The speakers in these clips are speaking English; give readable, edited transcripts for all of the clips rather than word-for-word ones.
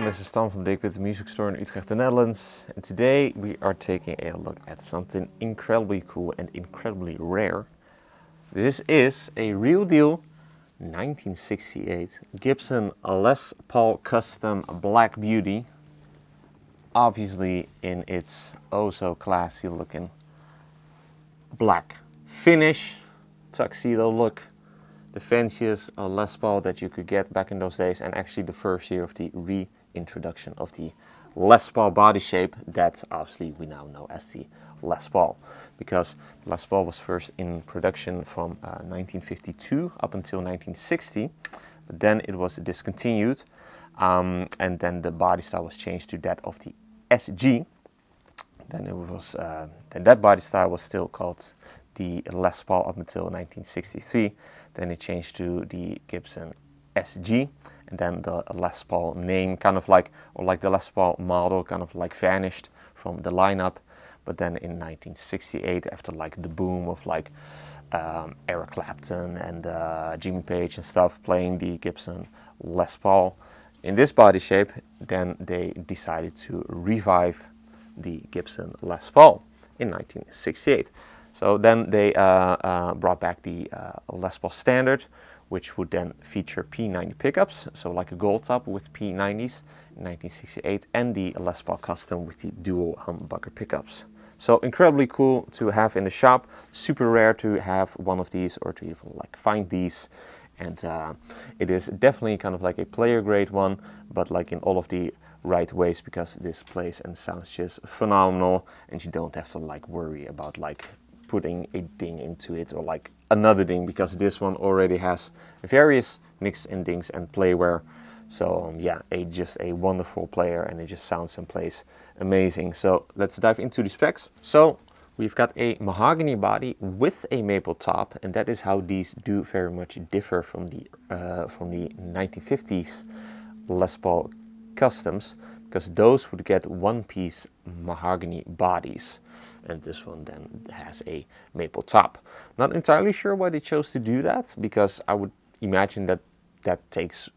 this is Tom from Dirk Witte Music Store in Utrecht, the Netherlands. And today we are taking a look at something incredibly cool and incredibly rare. This is a real deal 1968 Gibson Les Paul Custom Black Beauty. Obviously in its oh so classy looking black finish, tuxedo look. The fanciest Les Paul that you could get back in those days, and actually the first year of the reintroduction of the Les Paul body shape that obviously we now know as the Les Paul, because Les Paul was first in production from 1952 up until 1960, but then it was discontinued, and then the body style was changed to that of the SG. Then it was then that body style was still called the Les Paul up until 1963. Then it changed to the Gibson SG, and then the Les Paul name kind of like, or like the Les Paul model kind of like vanished from the lineup. But then in 1968, after like the boom of like Eric Clapton and Jimmy Page and stuff playing the Gibson Les Paul in this body shape, then they decided to revive the Gibson Les Paul in 1968. So then they brought back the Les Paul Standard, which would then feature P90 pickups, so like a gold top with P90s in 1968, and the Les Paul Custom with the dual humbucker pickups. So incredibly cool to have in the shop, super rare to have one of these or to even like find these. And it is definitely kind of like a player grade one, but like in all of the right ways, because this plays and sounds just phenomenal, and you don't have to like worry about like putting a ding into it or like another ding, because this one already has various nicks and dings and playware. So yeah, just a wonderful player, and it just sounds and plays amazing. So let's dive into the specs. So we've got a mahogany body with a maple top, and that is how these do very much differ from the 1950s Les Paul Customs, because those would get one-piece mahogany bodies, and this one then has a maple top. Not entirely sure why they chose to do that, because I would imagine that that takes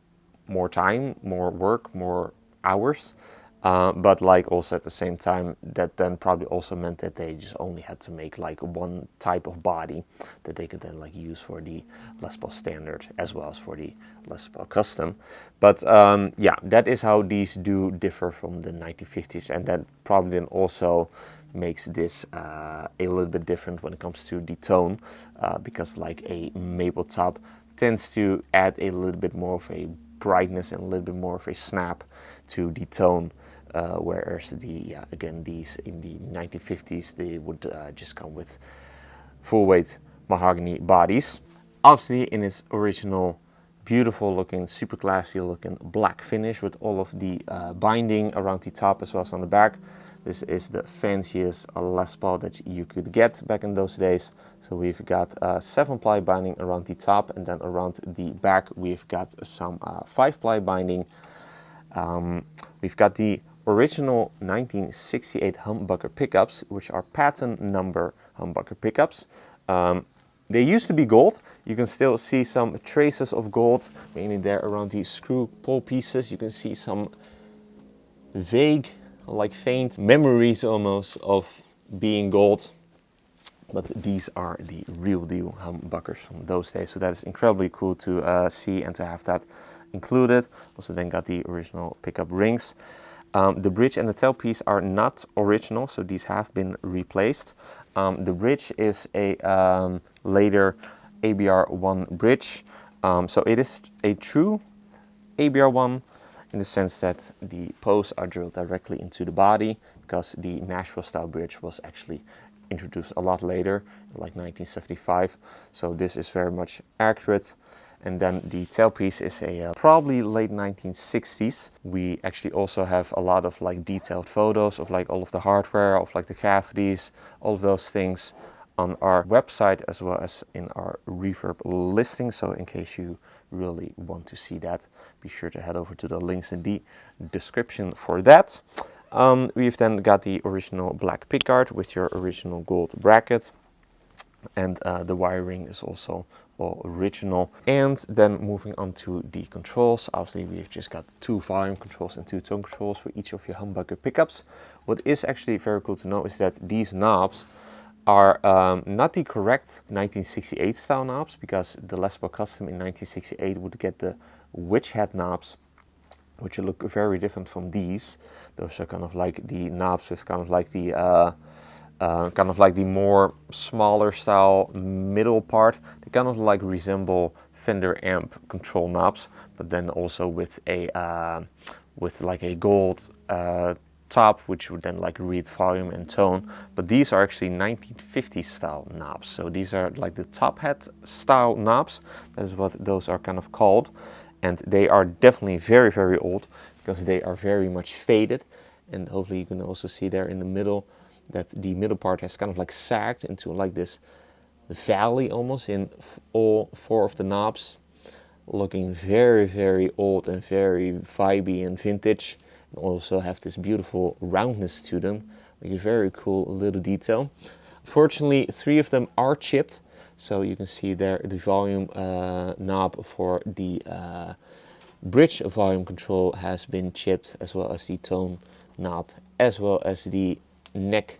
more time, more work, more hours. But like also at the same time, that then probably also meant that they just only had to make like one type of body that they could then like use for the Les Paul Standard as well as for the Les Paul Custom. But yeah, that is how these do differ from the 1950s, and that probably then also makes this a little bit different when it comes to the tone, because like a maple top tends to add a little bit more of a brightness and a little bit more of a snap to the tone, whereas again these in the 1950s they would just come with full weight mahogany bodies. Obviously in its original beautiful looking, super classy looking black finish with all of the binding around the top as well as on the back. This is the fanciest Les Paul that you could get back in those days. So we've got 7-ply binding around the top, and then around the back we've got some 5-ply binding. We've got the original 1968 humbucker pickups, which are patent number humbucker pickups. They used to be gold. You can still see some traces of gold, mainly there around the screw pull pieces. You can see some vague, like faint memories almost of being gold, but these are the real deal humbuckers from those days. So that is incredibly cool to see and to have that included. Also then got the original pickup rings. The bridge and the tailpiece are not original, so these have been replaced. The bridge is a later ABR1 bridge, so it is a true ABR1 in the sense that the posts are drilled directly into the body, because the Nashville style bridge was actually introduced a lot later, like 1975. So this is very much accurate. And then the tailpiece is a probably late 1960s. We actually also have a lot of like detailed photos of like all of the hardware, of like the cavities, all of those things on our website as well as in our Reverb listing. So in case you really want to see that, be sure to head over to the links in the description for that. We've then got the original black pickguard with your original gold bracket. and the wiring is also all original. And then moving on to the controls, obviously we've just got 2 volume controls and 2 tone controls for each of your humbucker pickups. What is actually very cool to know is that these knobs are not the correct 1968 style knobs, because the Les Paul Custom in 1968 would get the witch head knobs, which look very different from these. Those are kind of like the knobs with kind of like the more smaller style middle part. They kind of like resemble Fender amp control knobs, but then also with a like a gold top, which would then like read volume and tone. But these are actually 1950s style knobs, so these are like the top hat style knobs. That is what those are kind of called, and they are definitely very, very old, because they are very much faded. And hopefully you can also see there in the middle that the middle part has kind of like sagged into like this valley almost in all 4 of the knobs, looking very, very old and very vibey and vintage. And also have this beautiful roundness to them, like a very cool little detail. Unfortunately, 3 of them are chipped, so you can see there the volume knob for the bridge volume control has been chipped, as well as the tone knob, as well as the neck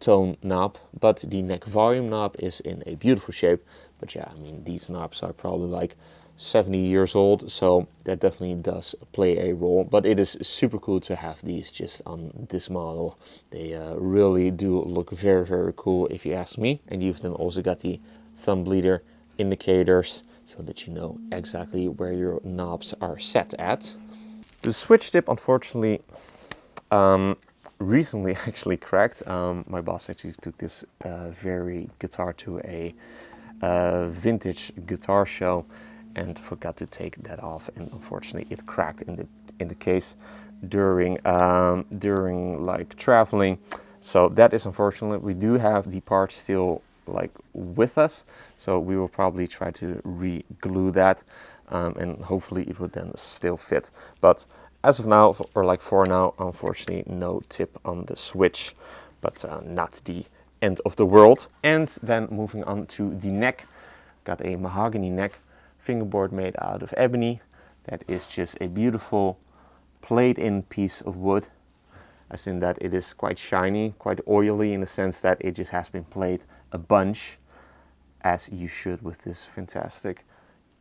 tone knob, but the neck volume knob is in a beautiful shape. But yeah, I mean, these knobs are probably like 70 years old, so that definitely does play a role. But it is super cool to have these just on this model. They really do look very, very cool, if you ask me. And you've then also got the thumb bleeder indicators, so that you know exactly where your knobs are set at. The switch tip, unfortunately, recently actually cracked. My boss actually took this very guitar to a vintage guitar show and forgot to take that off, and unfortunately it cracked in the case during like traveling. So that is unfortunate. We do have the part still like with us, so we will probably try to re-glue that, and hopefully it would then still fit. But as of now, or like for now, unfortunately no tip on the switch, but not the end of the world. And then moving on to the neck, got a mahogany neck fingerboard made out of ebony. That is just a beautiful played in piece of wood, as in that it is quite shiny, quite oily, in the sense that it just has been played a bunch, as you should with this fantastic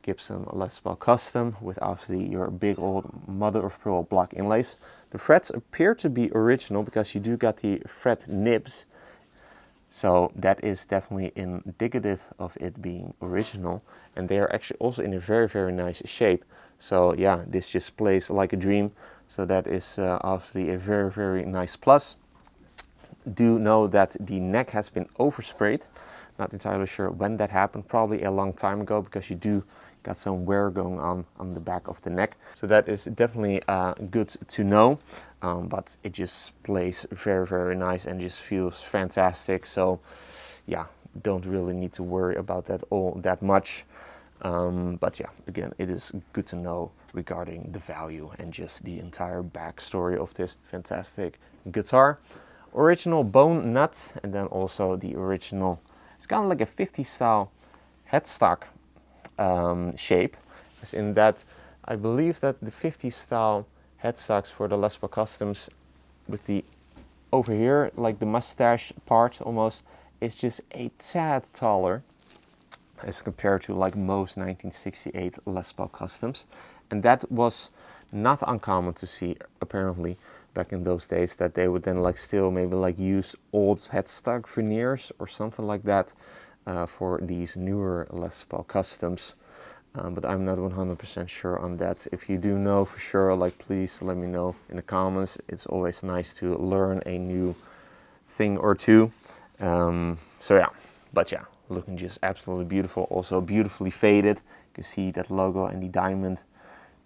Gibson Les Paul Custom, with obviously your big old mother of pearl block inlays. The frets appear to be original, because you do got the fret nibs, so that is definitely indicative of it being original. And they are actually also in a very, very nice shape. So yeah, this just plays like a dream. So that is obviously a very, very nice plus. Do know that the neck has been oversprayed. Not entirely sure when that happened, probably a long time ago, because you do got some wear going on the back of the neck. So that is definitely good to know, but it just plays very, very nice and just feels fantastic. So yeah, don't really need to worry about that all that much. But yeah, again, it is good to know regarding the value and just the entire backstory of this fantastic guitar. Original bone nut, and then also the original, it's kind of like a 50 style headstock shape, as in that I believe that the 50 style headstocks for the Les Paul Customs, with the over here, like the mustache part almost, is just a tad taller as compared to like most 1968 Les Paul Customs. And that was not uncommon to see, apparently, back in those days, that they would then like still maybe like use old headstock veneers or something like that for these newer Les Paul Customs. But I'm not 100% sure on that. If you do know for sure, like, please let me know in the comments. It's always nice to learn a new thing or two. So yeah, but yeah, looking just absolutely beautiful. Also beautifully faded. You can see that logo and the diamond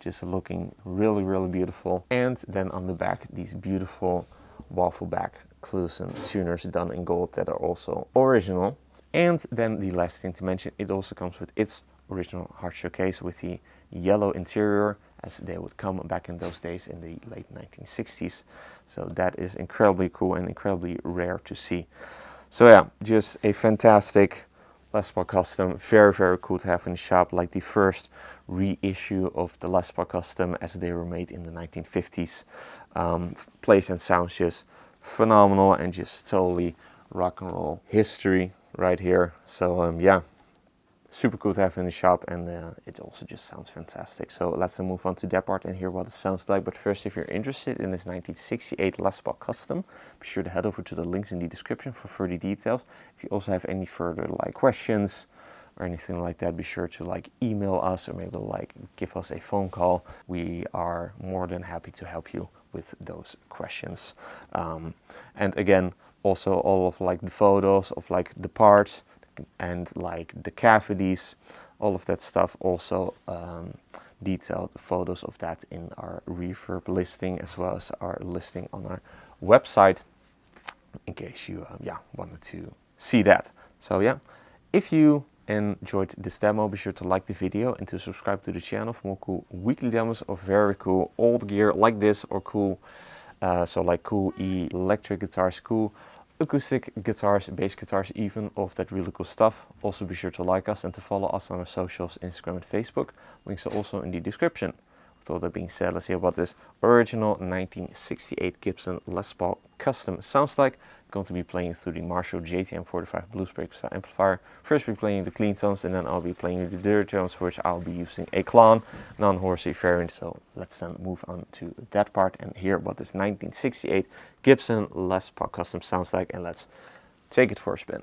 just looking really, really beautiful. And then on the back, these beautiful waffle back Clusen tuners done in gold that are also original. And then the last thing to mention, it also comes with its original hard showcase with the yellow interior, as they would come back in those days in the late 1960s. So that is incredibly cool and incredibly rare to see. So yeah, just a fantastic Les Paul Custom. Very, very cool to have in the shop. Like the first reissue of the Les Paul Custom as they were made in the 1950s. Plays and sounds just phenomenal and just totally rock and roll history right here. So yeah, super cool to have in the shop, and it also just sounds fantastic. So let's then move on to that part and hear what it sounds like. But first, if you're interested in this 1968 Les Paul Custom, be sure to head over to the links in the description for further details. If you also have any further like questions or anything like that, be sure to like email us or maybe like give us a phone call. We are more than happy to help you with those questions. And again, also all of like the photos of like the parts and like the cavities, all of that stuff, also detailed photos of that in our Reverb listing, as well as our listing on our website, in case you yeah, wanted to see that. So yeah, if you enjoyed this demo, be sure to like the video and to subscribe to the channel for more cool weekly demos of very cool old gear like this, or cool so like cool electric guitars, cool acoustic guitars, bass guitars even, all of that really cool stuff. Also be sure to like us and to follow us on our socials, Instagram and Facebook. Links are also in the description. With all that being said, let's hear what this original 1968 Gibson Les Paul Custom sounds like. Going to be playing through the Marshall JTM45 Bluesbreaker style amplifier. First be playing the clean tones, and then I'll be playing the dirty tones, for which I'll be using a Klon non-horsey variant. So let's then move on to that part and hear what this 1968 Gibson Les Paul Custom sounds like, and let's take it for a spin.